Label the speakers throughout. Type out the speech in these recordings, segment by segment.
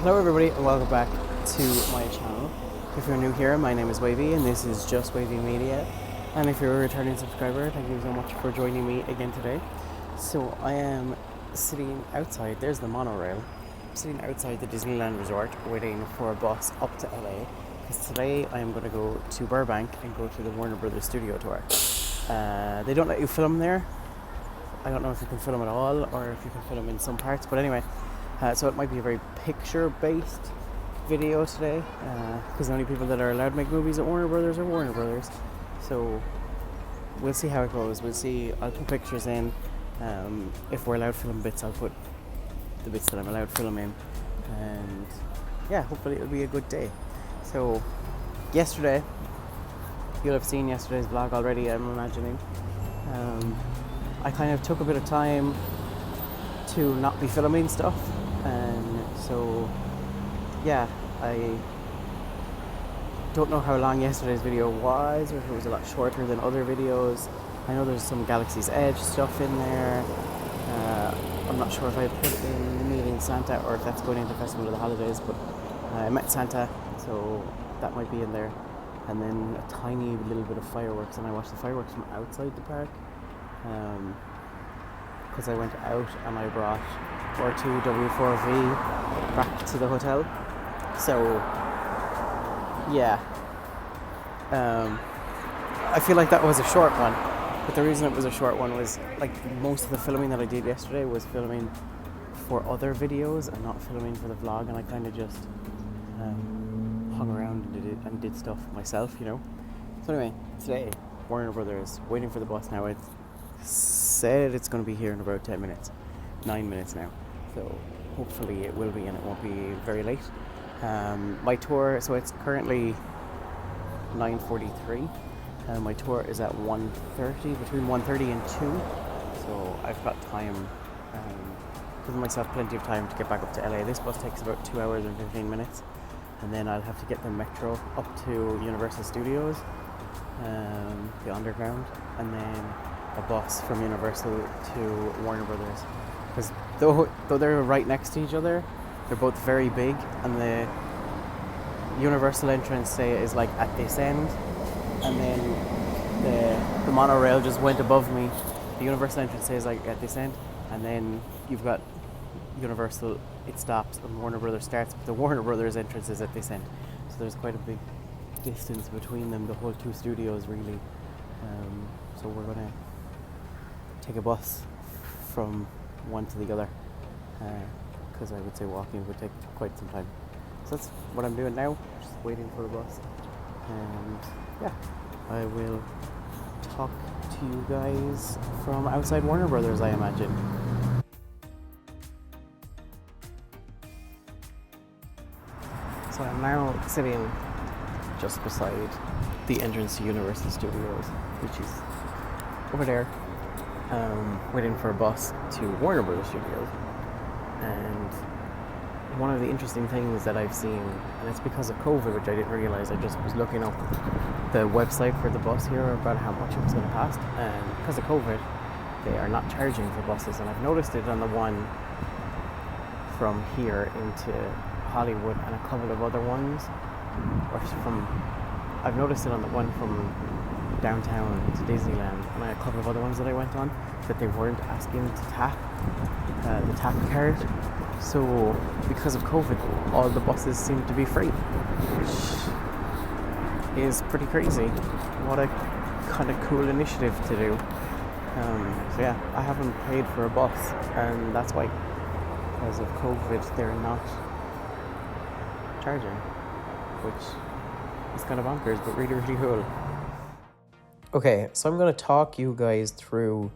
Speaker 1: Hello everybody and welcome back to my channel. If you're new here, my name is Wavy and this is Just Wavy Media. And if you're a returning subscriber, thank you so much for joining me again today. So I am sitting outside, there's the monorail. I'm sitting outside the Disneyland Resort waiting for a bus up to LA. Because today I am going to go to Burbank and go to the Warner Brothers studio tour. They don't let you film there. I don't know if you can film at all or if you can film in some parts, but anyway. So it might be a very picture-based video today, because the only people that are allowed to make movies at Warner Brothers are Warner Brothers. So we'll see how it goes. We'll see. I'll put pictures in. If we're allowed to film bits, I'll put the bits that I'm allowed to film in. And yeah, hopefully it'll be a good day. So yesterday, you'll have seen yesterday's vlog already, I'm imagining. I kind of took a bit of time to not be filming stuff. And so, yeah, I don't know how long yesterday's video was, or if it was a lot shorter than other videos. I know there's some Galaxy's Edge stuff in there. I'm not sure if I put in Meeting Santa or if that's going into Festival of the Holidays, but I met Santa, so that might be in there. And then a tiny little bit of fireworks, and I watched the fireworks from outside the park. Because I went out and I brought R2W4V back to the hotel. So, yeah. I feel like that was a short one. But the reason it was a short one was, like, most of the filming that I did yesterday was filming for other videos and not filming for the vlog. And I kind of just hung around and did stuff myself, you know. So anyway, today, Warner Brothers, waiting for the bus now. It's said it's going to be here in about 10 minutes, 9 minutes now, so hopefully it will be and it won't be very late. My tour, so it's currently 9:43 and my tour is at 1:30, between 1:30 and 2, so I've got time, giving myself plenty of time to get back up to LA. This bus takes about 2 hours and 15 minutes, and then I'll have to get the metro up to Universal Studios, the underground, and then a bus from Universal to Warner Brothers, because though they're right next to each other, they're both very big, and the Universal entrance, say, is like at this end, and then the monorail just went above me. The Universal entrance is like at this end, and then you've got Universal, it stops, and Warner Brothers starts, but the Warner Brothers entrance is at this end, so there's quite a big distance between them, the whole two studios really. So we're gonna take a bus from one to the other, because I would say walking would take quite some time. So that's what I'm doing now, just waiting for a bus. And yeah, I will talk to you guys from outside Warner Brothers, I imagine. So I'm now sitting just beside the entrance to Universal Studios, which is over there. Waiting for a bus to Warner Brothers Studios. And one of the interesting things that I've seen, and it's because of COVID, which I didn't realize, I just was looking up the website for the bus here about how much it was going to cost, and because of COVID they are not charging for buses, and I've noticed it on the one from here into Hollywood and a couple of other ones, I've noticed it on the one from downtown to Disneyland and a couple of other ones that I went on, that they weren't asking to tap the tap card. So because of COVID, all the buses seem to be free, which is pretty crazy. What a kind of cool initiative to do. So yeah, I haven't paid for a bus, and that's why, because of COVID, they're not charging, which is kind of bonkers, but really, really cool. Okay, so I'm going to talk you guys through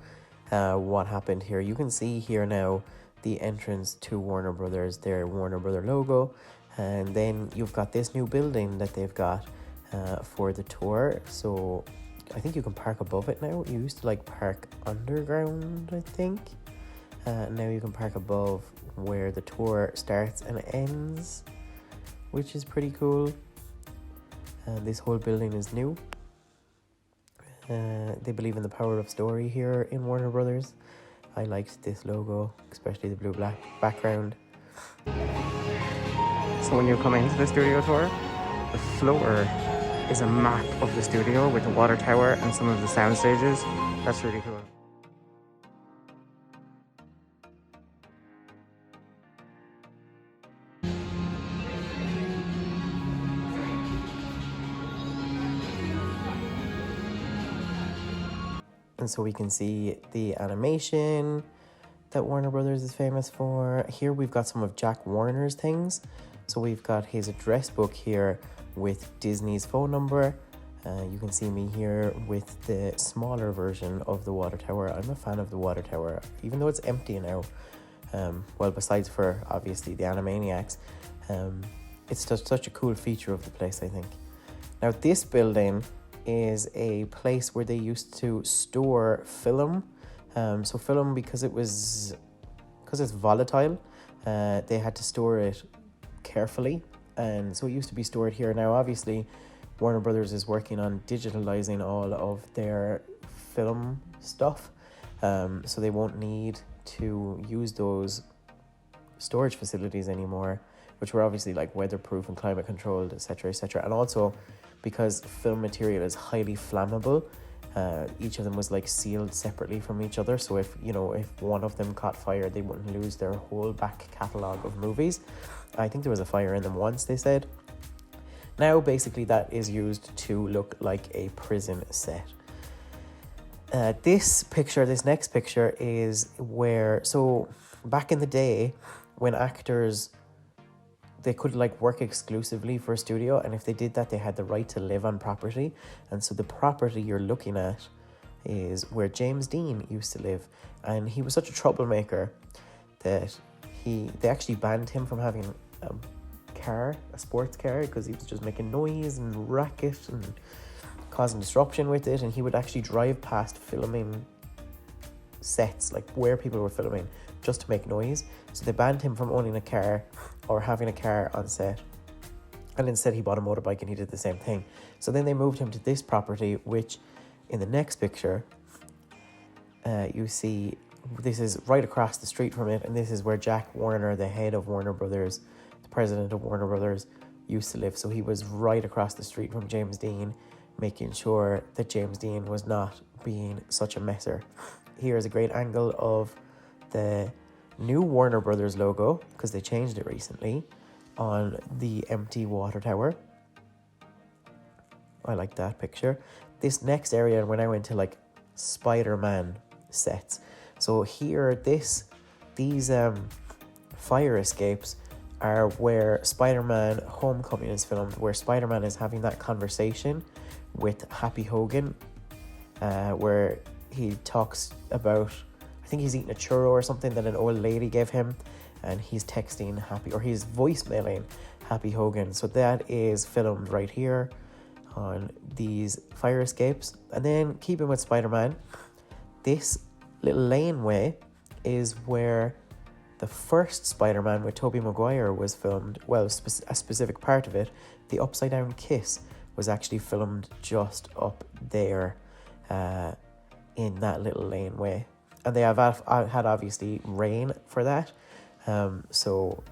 Speaker 1: what happened here. You can see here now the entrance to Warner Brothers, their Warner Brother logo, and then you've got this new building that they've got for the tour. So I think you can park above it now. You used to like park underground, I think. Now you can park above where the tour starts and ends, which is pretty cool. This whole building is new. They believe in the power of story here in Warner Brothers. I liked this logo, especially the blue-black background. So when you come into the studio tour, the floor is a map of the studio with the water tower and some of the sound stages. That's really cool. And so we can see the animation that Warner Brothers is famous for. Here we've got some of Jack Warner's things. So we've got his address book here with Disney's phone number. You can see me here with the smaller version of the water tower. I'm a fan of the water tower, even though it's empty now. Well, besides for obviously the Animaniacs, it's just such a cool feature of the place, I think. Now this building is a place where they used to store film. So film, because it's volatile, they had to store it carefully, and so it used to be stored here. Now obviously Warner Brothers is working on digitalizing all of their film stuff, so they won't need to use those storage facilities anymore, which were obviously like weatherproof and climate controlled, etc., etc. And also because film material is highly flammable, each of them was like sealed separately from each other, so if one of them caught fire, they wouldn't lose their whole back catalogue of movies. I think there was a fire in them once, they said. Now basically that is used to look like a prison set. This next picture is where, so back in the day when actors, they could like work exclusively for a studio, and if they did that, they had the right to live on property. And so the property you're looking at is where James Dean used to live, and he was such a troublemaker that they actually banned him from having a sports car, because he was just making noise and racket and causing disruption with it. And he would actually drive past filming sets, like where people were filming, just to make noise. So they banned him from owning a car or having a car on set, and instead he bought a motorbike, and he did the same thing. So then they moved him to this property, which in the next picture you see this is right across the street from it, and this is where Jack Warner, the head of Warner Brothers, the president of Warner Brothers, used to live. So he was right across the street from James Dean, making sure that James Dean was not being such a messer. Here is a great angle of the new Warner Brothers logo, because they changed it recently, on the empty water tower. I like that picture. This next area, when I went to like Spider-Man sets. So here, these fire escapes are where Spider-Man Homecoming is filmed, where Spider-Man is having that conversation with Happy Hogan, where he talks about, I think he's eating a churro or something that an old lady gave him, and he's texting he's voicemailing Happy Hogan. So that is filmed right here on these fire escapes. And then keeping with Spider-Man, this little laneway is where the first Spider-Man with Tobey Maguire was filmed. Well, a specific part of it, the upside down kiss, was actually filmed just up there in that little laneway. And they have had obviously rain for that. So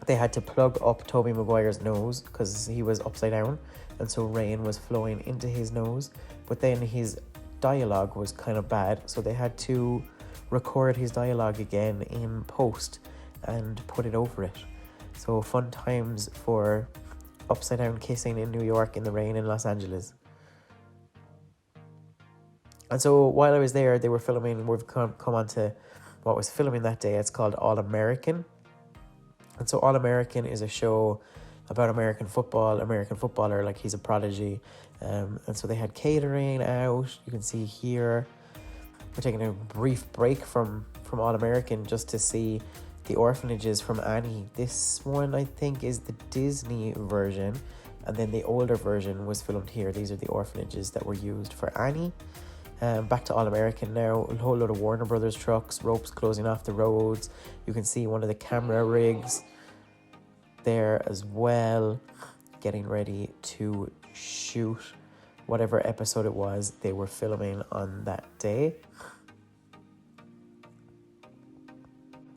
Speaker 1: they had to plug up Tobey Maguire's nose because he was upside down, and so rain was flowing into his nose. But then his dialogue was kind of bad, so they had to record his dialogue again in post and put it over it. So fun times for upside down kissing in New York in the rain in Los Angeles. And so while I was there, they were filming, we've come on to what was filming that day. It's called All American. And so All American is a show about American football, American footballer, like he's a prodigy. And so they had catering out. You can see here, we're taking a brief break from All American just to see the orphanages from Annie. This one, I think, is the Disney version, and then the older version was filmed here. These are the orphanages that were used for Annie. Back to All American now, a whole load of Warner Brothers trucks, ropes closing off the roads. You can see one of the camera rigs there as well, getting ready to shoot whatever episode it was they were filming on that day.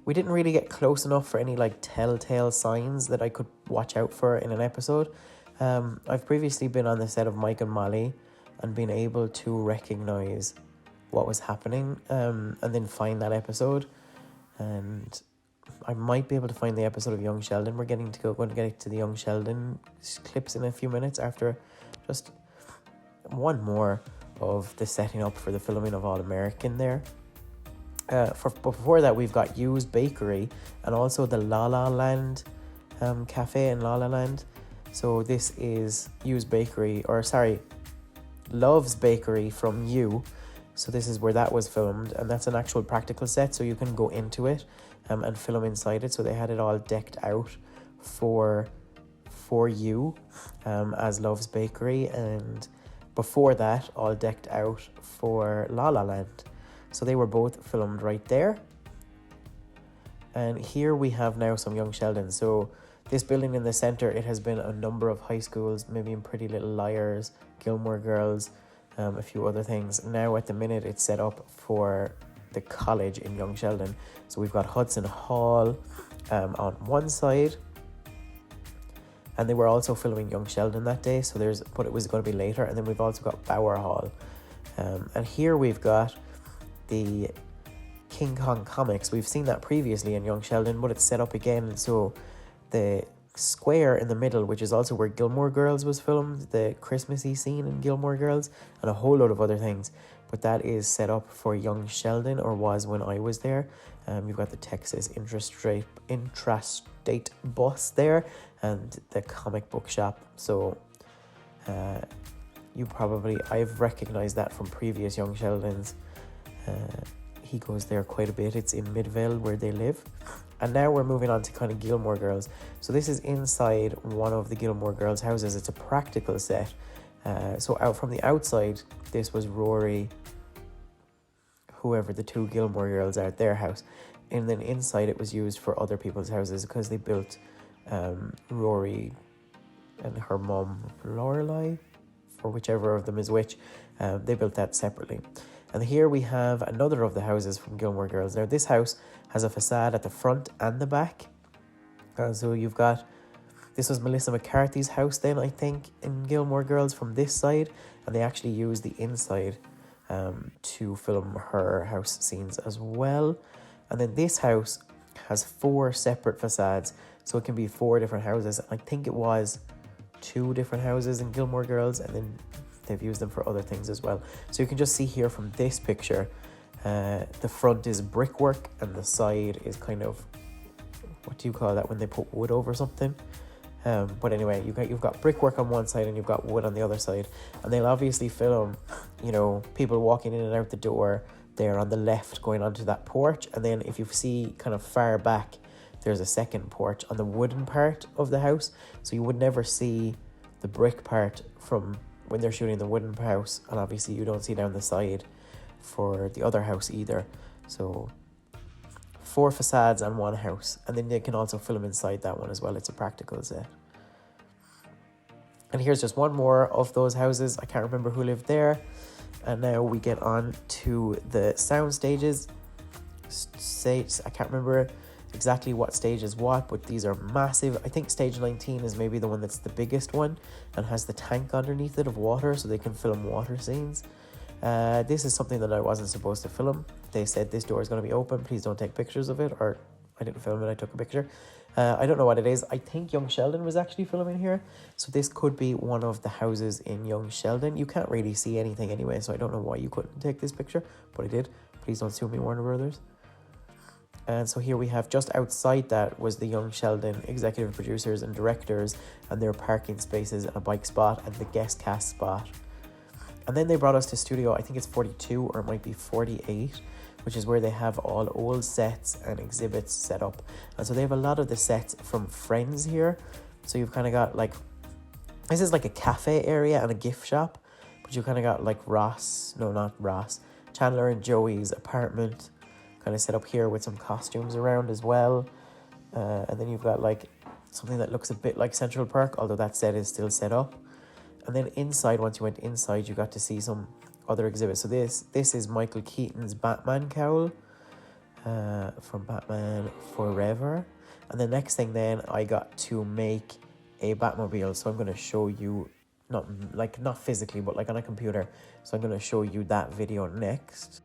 Speaker 1: we didn't really get close enough for any like telltale signs that I could watch out for in an episode. I've previously been on the set of Mike and Molly and been able to recognize what was happening, and then find that episode. And I might be able to find the episode of Young Sheldon. We're going to get to the Young Sheldon clips in a few minutes after just one more of the setting up for the filming of All American there. Before that, we've got Yu's Bakery and also the La La Land cafe in La La Land. So this is Yu's Bakery, Love's Bakery from Yu. So this is where that was filmed, and that's an actual practical set, so you can go into it and film inside it. So they had it all decked out for Yu as Love's Bakery, and before that, all decked out for La La Land. So they were both filmed right there. And here we have now some Young Sheldon. So this building in the center, it has been a number of high schools, maybe in Pretty Little Liars, Gilmore Girls, a few other things. Now at the minute, it's set up for the college in Young Sheldon. So we've got Hudson Hall on one side, and they were also filming Young Sheldon that day, but it was going to be later. And then we've also got Bower Hall. And here we've got the King Kong comics. We've seen that previously in Young Sheldon, but it's set up again. So the square in the middle, which is also where Gilmore Girls was filmed, the Christmassy scene in Gilmore Girls, and a whole load of other things. But that is set up for Young Sheldon, or was when I was there. You've got the Texas intrastate bus there, and the comic book shop. So I've recognized that from previous Young Sheldons. He goes there quite a bit. It's in Midvale where they live. And now we're moving on to kind of Gilmore Girls. So this is inside one of the Gilmore Girls houses. It's a practical set. So out from the outside, this was Rory, whoever the two Gilmore Girls are, at their house. And then inside it was used for other people's houses because they built Rory and her mum, Lorelai, for whichever of them is which. They built that separately. And here we have another of the houses from Gilmore Girls. Now, this house has a facade at the front and the back. So you've got, this was Melissa McCarthy's house then, I think, in Gilmore Girls from this side. And they actually used the inside to film her house scenes as well. And then this house has 4 separate facades. So it can be 4 different houses. I think it was 2 different houses in Gilmore Girls, and then they've used them for other things as well. So you can just see here from this picture, the front is brickwork and the side is kind of, what do you call that when they put wood over something? But anyway, you've got brickwork on one side and you've got wood on the other side. And they'll obviously film, people walking in and out the door there on the left going onto that porch. And then if you see kind of far back, there's a second porch on the wooden part of the house. So you would never see the brick part from when they're shooting the wooden house, and obviously you don't see down the side for the other house either. So 4 facades on one house, and then they can also film inside that one as well. It's a practical set. And here's just one more of those houses. I can't remember who lived there. And now we get on to the sound stages. I can't remember exactly what stage is what, but these are massive. I think stage 19 is maybe the one that's the biggest one and has the tank underneath it of water, so they can film water scenes. This is something that I wasn't supposed to film. They said this door is going to be open, please don't take pictures of it, or I didn't film it, I took a picture. I don't know what it is. I think Young Sheldon was actually filming here, so this could be one of the houses in Young Sheldon. You can't really see anything anyway, so I don't know why you couldn't take this picture, but I did. Please don't sue me, Warner Brothers. And so here we have, just outside that was the Young Sheldon executive producers and directors and their parking spaces and a bike spot and the guest cast spot. And then they brought us to studio, I think it's 42 or it might be 48, which is where they have all old sets and exhibits set up. And so they have a lot of the sets from Friends here. So you've kind of got like, this is like a cafe area and a gift shop, but you kind of got like Chandler and Joey's apartment kind of set up here with some costumes around as well. And then you've got like something that looks a bit like Central Park, although that set is still set up. And then inside, once you went inside, you got to see some other exhibits. So this is Michael Keaton's Batman cowl.
Speaker 2: from Batman Forever. And the next thing then, I got to make a Batmobile. So I'm going to show you, not physically, but like on a computer. So I'm going to show you that video next.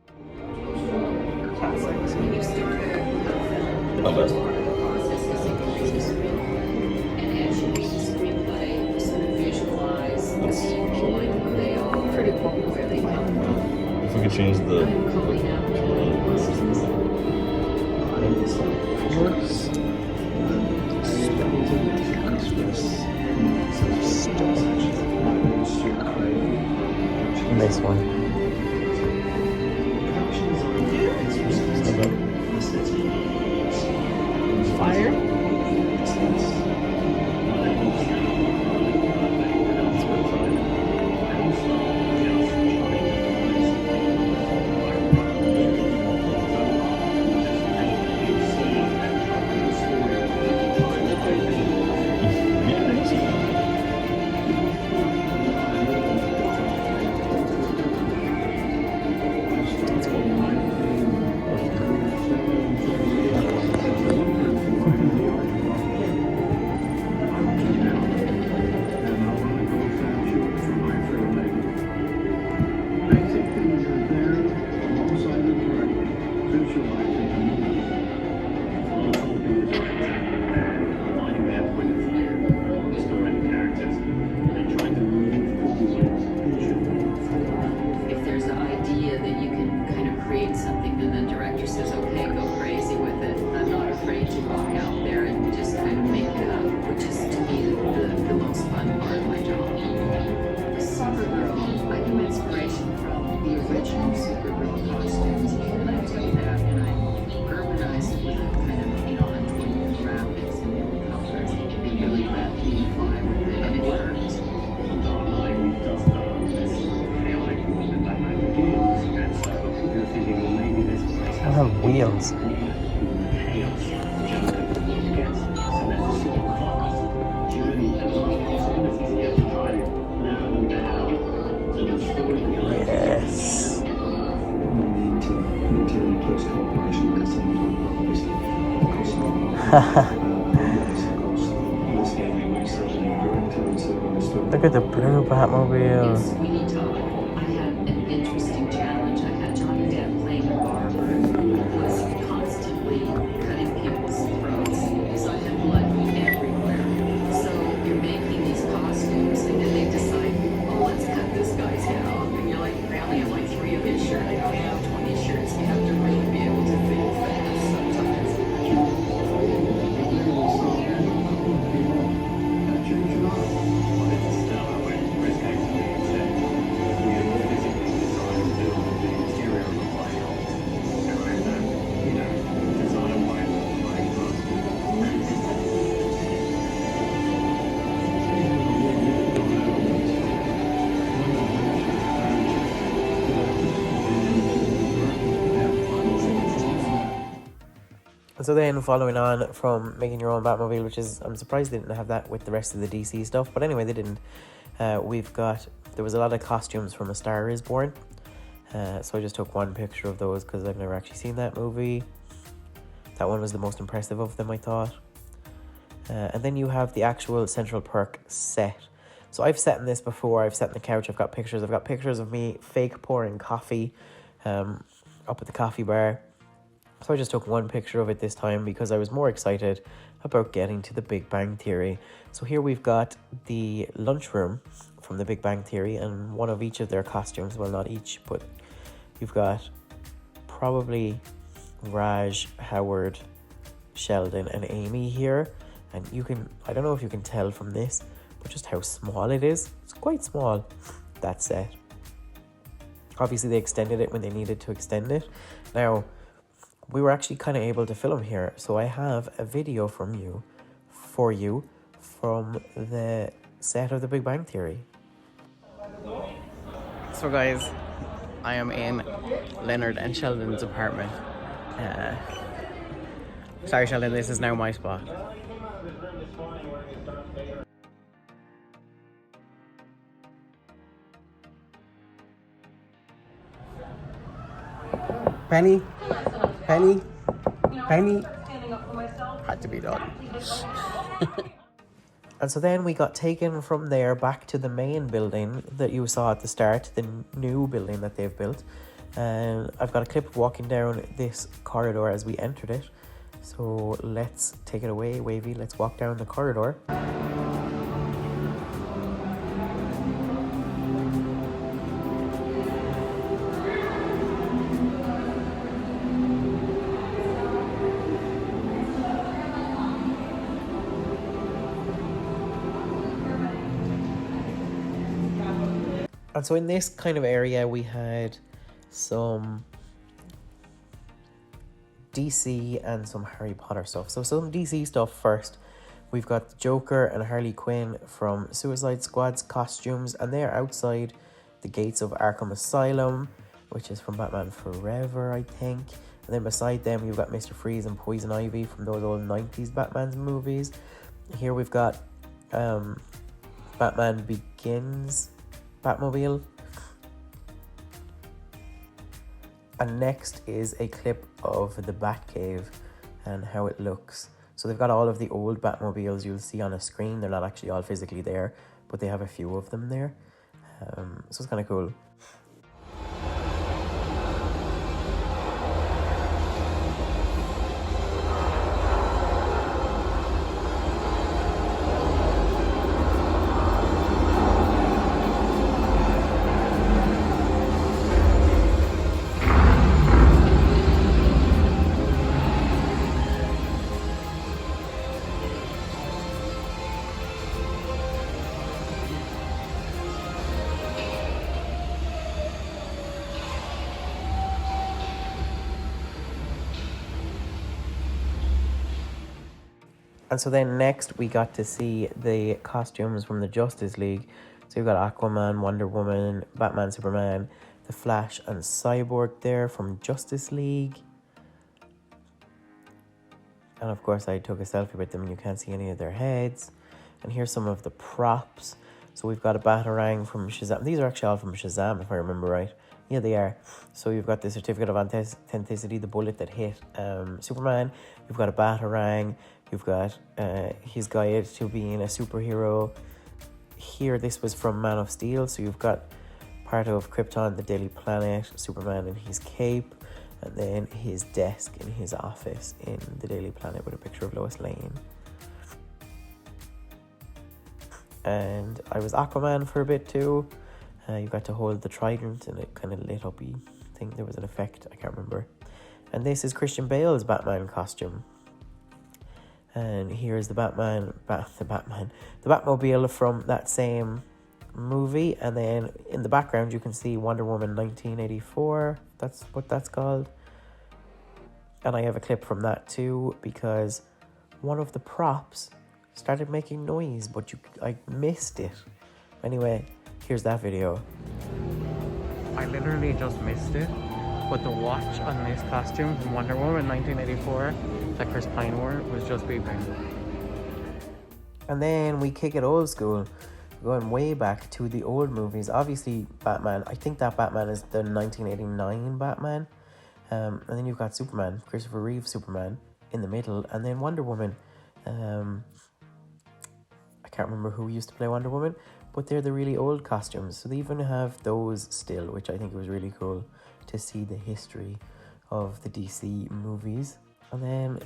Speaker 3: If we could change the
Speaker 2: This one.
Speaker 1: Fire?
Speaker 2: Wheels. Yes. Look at the blue Batmobile. So then, following on from making your own Batmobile, which is, I'm surprised they didn't have that with the rest of the DC stuff, but anyway, they didn't. There was a lot of costumes from A Star Is Born, so I just took one picture of those because I've never actually seen that movie. That one was the most impressive of them, I thought. And then you have the actual Central Perk set. So I've sat in this before, I've sat in the couch, I've got pictures of me fake pouring coffee up at the coffee bar. So I just took one picture of it this time because I was more excited about getting to the Big Bang Theory. So here we've got the lunchroom from the Big Bang Theory and one of each of their costumes. Well, not each, but you've got probably Raj, Howard, Sheldon and Amy here. And you can, I don't know if you can tell from this, but just how small it is. It's quite small, that set. Obviously they extended it when they needed to extend it. Now, we were actually kind of able to film here, so I have a video for you from the set of the Big Bang Theory.
Speaker 1: So guys, I am in Leonard and Sheldon's apartment. Sorry Sheldon, this is now my spot. Penny? Penny? Penny had to be done.
Speaker 2: And so then we got taken from there back to the main building that you saw at the start, the new building that they've built. And I've got a clip of walking down this corridor as we entered it. So let's take it away, Wavy. Let's walk down the corridor. And so in this kind of area, we had some DC and some Harry Potter stuff. So some DC stuff first. We've got the Joker and Harley Quinn from Suicide Squad's costumes, and they're outside the gates of Arkham Asylum, which is from Batman Forever, I think. And then beside them, you've got Mr. Freeze and Poison Ivy from those old 90s Batman movies. Here we've got Batman Begins Batmobile. And next is a clip of the Batcave and how it looks. So they've got all of the old Batmobiles you'll see on a screen. They're not actually all physically there, but they have a few of them there. So it's kind of cool. And so then next we got to see the costumes from the Justice League. So you've got Aquaman, Wonder Woman, Batman, Superman, The Flash and Cyborg there from Justice League. And of course I took a selfie with them and you can't see any of their heads. And here's some of the props. So we've got a Batarang from Shazam. These are actually all from Shazam if I remember right. Yeah, they are. So you've got the certificate of authenticity, the bullet that hit Superman. You've got a Batarang. You've got his guide to being a superhero. Here, this was from Man of Steel. So you've got part of Krypton, the Daily Planet, Superman in his cape, and then his desk in his office in the Daily Planet with a picture of Lois Lane. And I was Aquaman for a bit too. You got to hold the trident and it kind of lit up. I think there was an effect, I can't remember. And this is Christian Bale's Batman costume. And here's the Batmobile from that same movie. And then in the background you can see Wonder Woman 1984. That's what that's called. And I have a clip from that too, because one of the props started making noise, but I missed it. Anyway, here's that video. I literally just missed it, but the watch on this costume from Wonder Woman 1984 that Chris Pine wore was just beeping. And then we kick it old school, going way back to the old movies. Obviously Batman, I think that Batman is the 1989 Batman. And then you've got Superman, Christopher Reeve Superman in the middle, and then Wonder Woman. I can't remember who used to play Wonder Woman, but they're the really old costumes. So they even have those still, which I think was really cool to see the history of the DC movies. And then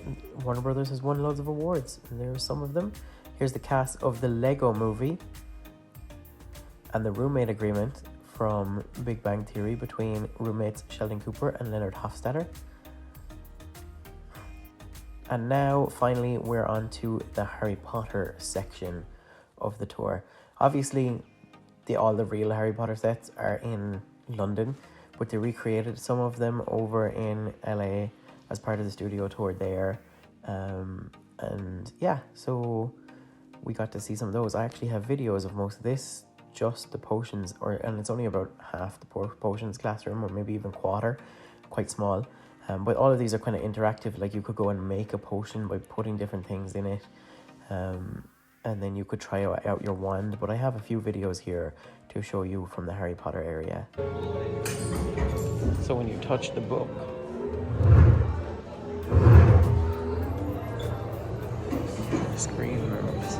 Speaker 2: Warner Brothers has won loads of awards, and there are some of them. Here's the cast of the Lego movie and the roommate agreement from Big Bang Theory between roommates Sheldon Cooper and Leonard Hofstadter. And now, finally, we're on to the Harry Potter section of the tour. Obviously, all the real Harry Potter sets are in London, but they recreated some of them over in LA as part of the studio tour there. And yeah, so we got to see some of those. I actually have videos of most of this, just the potions, and it's only about half the potions classroom, or maybe even quarter, quite small. But all of these are kind of interactive, like you could go and make a potion by putting different things in it. And then you could try out your wand, but I have a few videos here to show you from the Harry Potter area. So when you touch the book, screen rooms.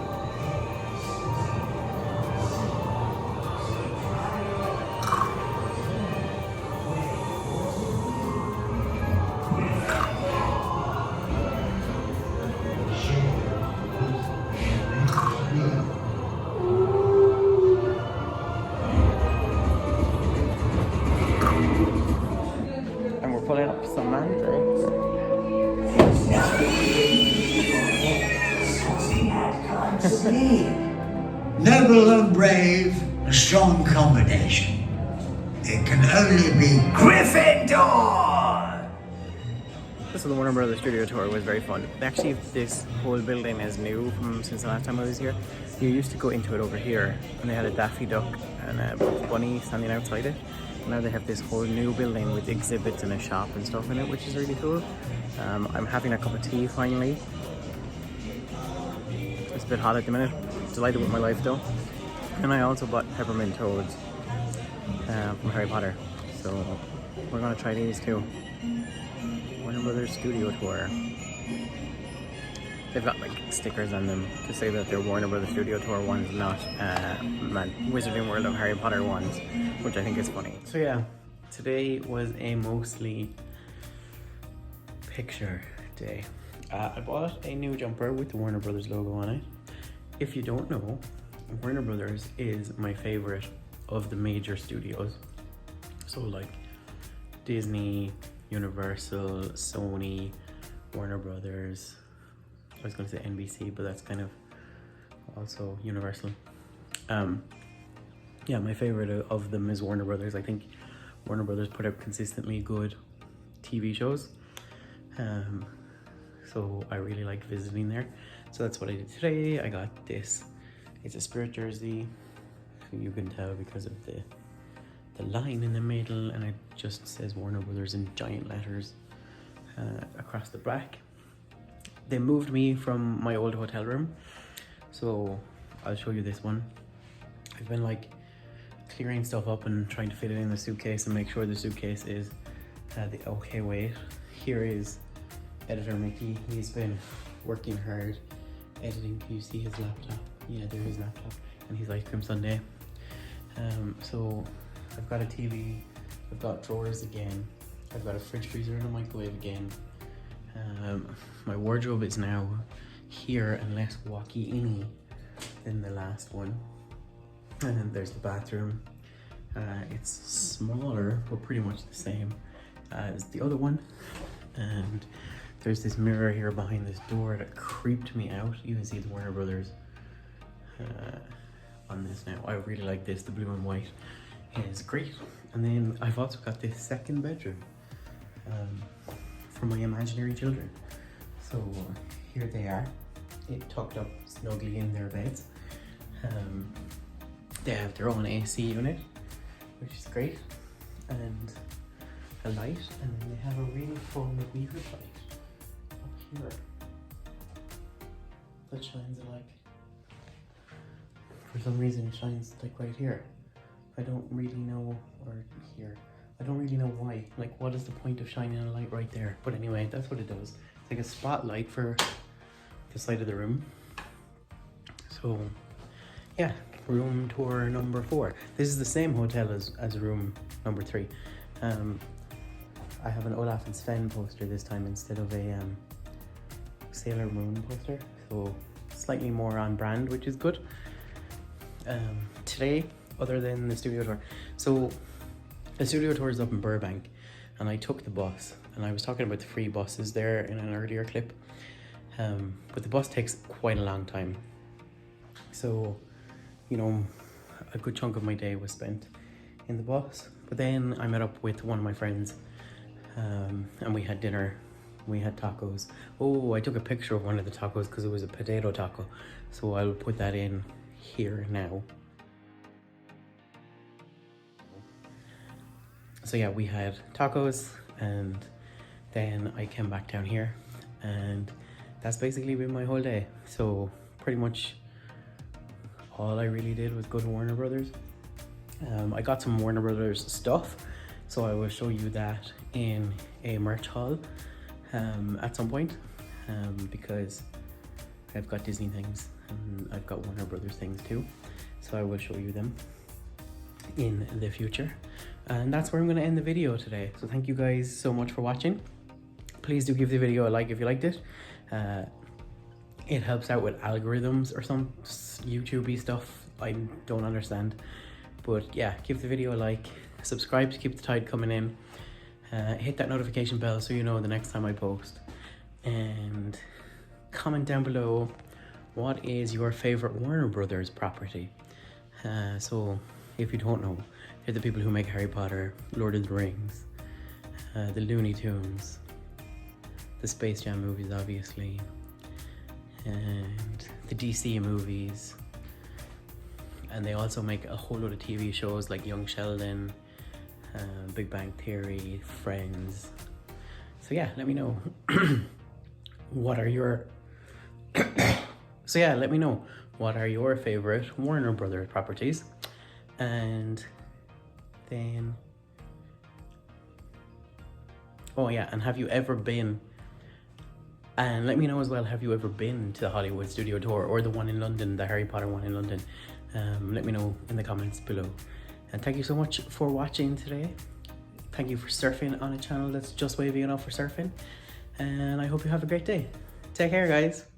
Speaker 2: And we're pulling up some mandrakes.
Speaker 3: Noble and brave, a strong combination. It can only be Gryffindor!
Speaker 1: So the Warner Brothers studio tour was very fun. Actually, this whole building is new since the last time I was here. You used to go into it over here, and they had a Daffy Duck and a Bugs Bunny standing outside it. Now they have this whole new building with exhibits and a shop and stuff in it, which is really cool. I'm having a cup of tea finally. It's a bit hot at the minute. Delighted with my life though. And I also bought peppermint toads from Harry Potter. So we're gonna try these too. Warner Brothers studio tour. They've got like stickers on them to say that they're Warner Brothers studio tour ones, not Wizarding World of Harry Potter ones, which I think is funny. So yeah, today was a mostly picture day. I bought a new jumper with the Warner Brothers logo on it. If you don't know, Warner Brothers is my favorite of the major studios. So like Disney, Universal, Sony, Warner Brothers. I was going to say NBC, but that's kind of also Universal. Yeah, my favorite of them is Warner Brothers. I think Warner Brothers put out consistently good TV shows. So I really like visiting there. So that's what I did today. I got this. It's a Spirit jersey. You can tell because of the line in the middle, and it just says Warner Brothers in giant letters across the back. They moved me from my old hotel room, so I'll show you this one. I've been like clearing stuff up and trying to fit it in the suitcase and make sure the suitcase is the okay weight. Here is editor Mickey. He's been working hard editing. Can you see his laptop? Yeah, there's his laptop, and he's ice cream sundae. So I've got a TV, I've got drawers again, I've got a fridge freezer and a microwave again. My wardrobe is now here and less walkie-in than the last one. And then there's the bathroom. It's smaller, but pretty much the same as the other one. And there's this mirror here behind this door that creeped me out. You can see the Warner Brothers on this now. I really like this, the blue and white is great. And then I've also got this second bedroom for my imaginary children. So here they are, it tucked up snugly in their beds. They have their own AC unit, which is great, and a light, and then they have a really fun weird light up here that shines like, for some reason it shines like right here. I don't really know, or here. I don't really know why. Like, what is the point of shining a light right there? But anyway, that's what it does. It's like a spotlight for the side of the room. So, yeah, room tour number 4. This is the same hotel as room number 3. I have an Olaf and Sven poster this time instead of a Sailor Moon poster. So, slightly more on brand, which is good. Today, other than the studio tour. So the studio tour is up in Burbank, and I took the bus, and I was talking about the free buses there in an earlier clip. But the bus takes quite a long time. So, you know, a good chunk of my day was spent in the bus. But then I met up with one of my friends, and we had dinner. We had tacos. Oh, I took a picture of one of the tacos because it was a potato taco. So I'll put that in here now. So yeah, we had tacos, and then I came back down here, and that's basically been my whole day. So pretty much all I really did was go to Warner Brothers. I got some Warner Brothers stuff, so I will show you that in a merch haul at some point, because I've got Disney things and I've got Warner Brothers things too, so I will show you them in the future. And that's where I'm going to end the video today. So thank you guys so much for watching. Please do give the video a like if you liked it. It helps out with algorithms or some YouTube-y stuff I don't understand. But yeah, give the video a like, subscribe to keep the tide coming in, hit that notification bell so you know the next time I post, and comment down below what is your favorite Warner Brothers property. So if you don't know, they're the people who make Harry Potter, Lord of the Rings, the Looney Tunes, the Space Jam movies obviously, and the DC movies. And they also make a whole lot of TV shows like Young Sheldon, Big Bang Theory, Friends. So yeah, let me know what are your let me know what are your favorite Warner Brothers properties. And then oh yeah, and have you ever been, and let me know as well, have you ever been to the Hollywood studio tour or the one in London, the Harry Potter one in London? Let me know in the comments below. And thank you so much for watching today. Thank you for surfing on a channel that's just wavy enough for surfing, and I hope you have a great day. Take care, guys.